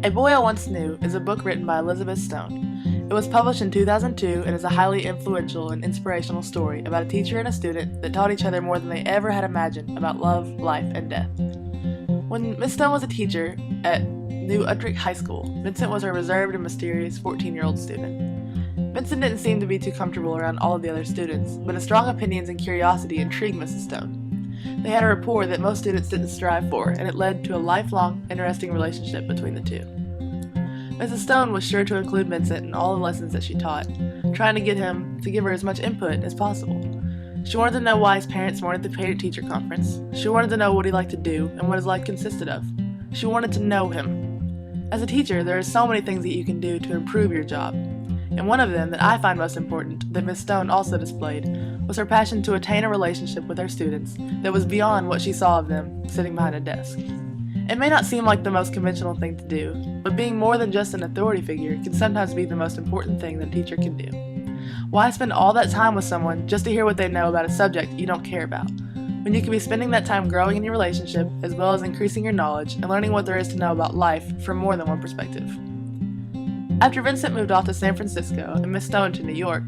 A Boy I Once Knew is a book written by Elizabeth Stone. It was published in 2002 and is a highly influential and inspirational story about a teacher and a student that taught each other more than they ever had imagined about love, life, and death. When Miss Stone was a teacher at New Utrecht High School, Vincent was her reserved and mysterious 14-year-old student. Vincent didn't seem to be too comfortable around all of the other students, but his strong opinions and curiosity intrigued Mrs. Stone. They had a rapport that most students didn't strive for, and it led to a lifelong, interesting relationship between the two. Mrs. Stone was sure to include Vincent in all the lessons that she taught, trying to get him to give her as much input as possible. She wanted to know why his parents weren't at the parent-teacher conference. She wanted to know what he liked to do and what his life consisted of. She wanted to know him. As a teacher, there are so many things that you can do to improve your job, and one of them that I find most important, that Miss Stone also displayed, was her passion to attain a relationship with her students that was beyond what she saw of them sitting behind a desk. It may not seem like the most conventional thing to do, but being more than just an authority figure can sometimes be the most important thing that a teacher can do. Why spend all that time with someone just to hear what they know about a subject you don't care about, when you can be spending that time growing in your relationship as well as increasing your knowledge and learning what there is to know about life from more than one perspective? After Vincent moved off to San Francisco and Miss Stone to New York,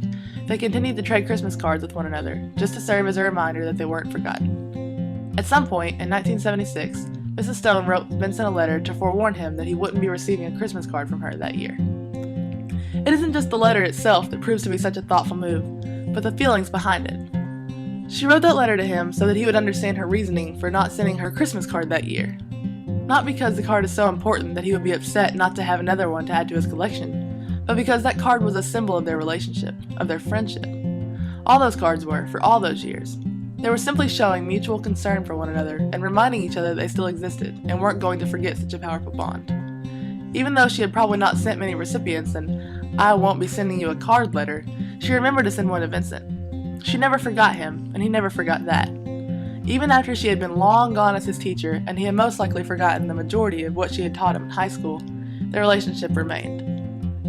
they continued to trade Christmas cards with one another, just to serve as a reminder that they weren't forgotten. At some point in 1976, Mrs. Stone wrote Vincent a letter to forewarn him that he wouldn't be receiving a Christmas card from her that year. It isn't just the letter itself that proves to be such a thoughtful move, but the feelings behind it. She wrote that letter to him so that he would understand her reasoning for not sending her a Christmas card that year. Not because the card is so important that he would be upset not to have another one to add to his collection, but because that card was a symbol of their relationship, of their friendship. All those cards were, for all those years. They were simply showing mutual concern for one another and reminding each other they still existed and weren't going to forget such a powerful bond. Even though she had probably not sent many recipients and "I won't be sending you a card" letter, she remembered to send one to Vincent. She never forgot him, and he never forgot that. Even after she had been long gone as his teacher, and he had most likely forgotten the majority of what she had taught him in high school, their relationship remained.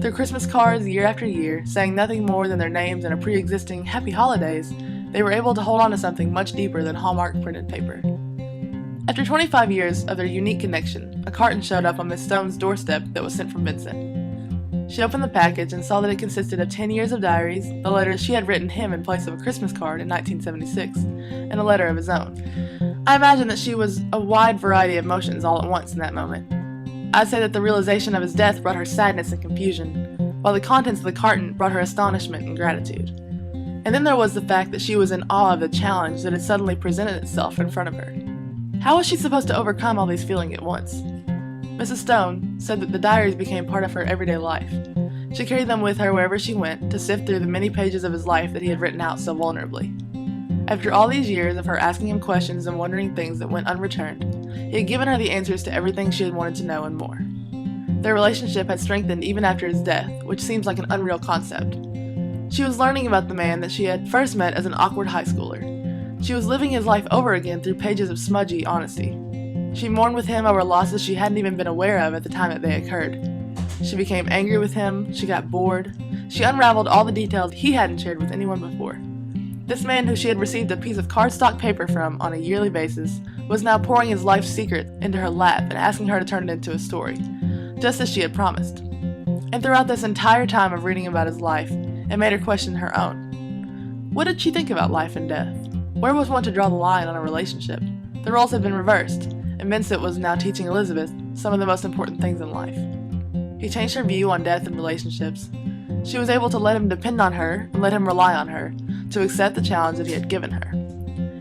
Through Christmas cards year after year, saying nothing more than their names and a pre-existing "Happy Holidays," they were able to hold on to something much deeper than Hallmark printed paper. After 25 years of their unique connection, a carton showed up on Miss Stone's doorstep that was sent from Vincent. She opened the package and saw that it consisted of 10 years of diaries, the letters she had written him in place of a Christmas card in 1976, and a letter of his own. I imagine that she was a wide variety of emotions all at once in that moment. I'd say that the realization of his death brought her sadness and confusion, while the contents of the carton brought her astonishment and gratitude. And then there was the fact that she was in awe of the challenge that had suddenly presented itself in front of her. How was she supposed to overcome all these feelings at once? Mrs. Stone said that the diaries became part of her everyday life. She carried them with her wherever she went to sift through the many pages of his life that he had written out so vulnerably. After all these years of her asking him questions and wondering things that went unreturned, he had given her the answers to everything she had wanted to know and more. Their relationship had strengthened even after his death, which seems like an unreal concept. She was learning about the man that she had first met as an awkward high schooler. She was living his life over again through pages of smudgy honesty. She mourned with him over losses she hadn't even been aware of at the time that they occurred. She became angry with him, she got bored. She unraveled all the details he hadn't shared with anyone before. This man who she had received a piece of cardstock paper from on a yearly basis was now pouring his life's secret into her lap and asking her to turn it into a story, just as she had promised. And throughout this entire time of reading about his life, it made her question her own. What did she think about life and death? Where was one to draw the line on a relationship? The roles had been reversed, and Vincent was now teaching Elizabeth some of the most important things in life. He changed her view on death and relationships. She was able to let him depend on her and let him rely on her, to accept the challenge that he had given her.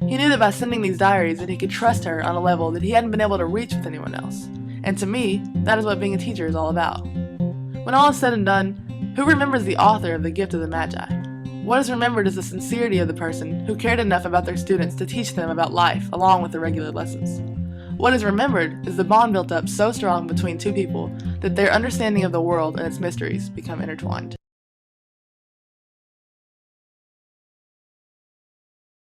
He knew that by sending these diaries that he could trust her on a level that he hadn't been able to reach with anyone else. And to me, that is what being a teacher is all about. When all is said and done, who remembers the author of the Gift of the Magi? What is remembered is the sincerity of the person who cared enough about their students to teach them about life along with the regular lessons. What is remembered is the bond built up so strong between two people that their understanding of the world and its mysteries become intertwined.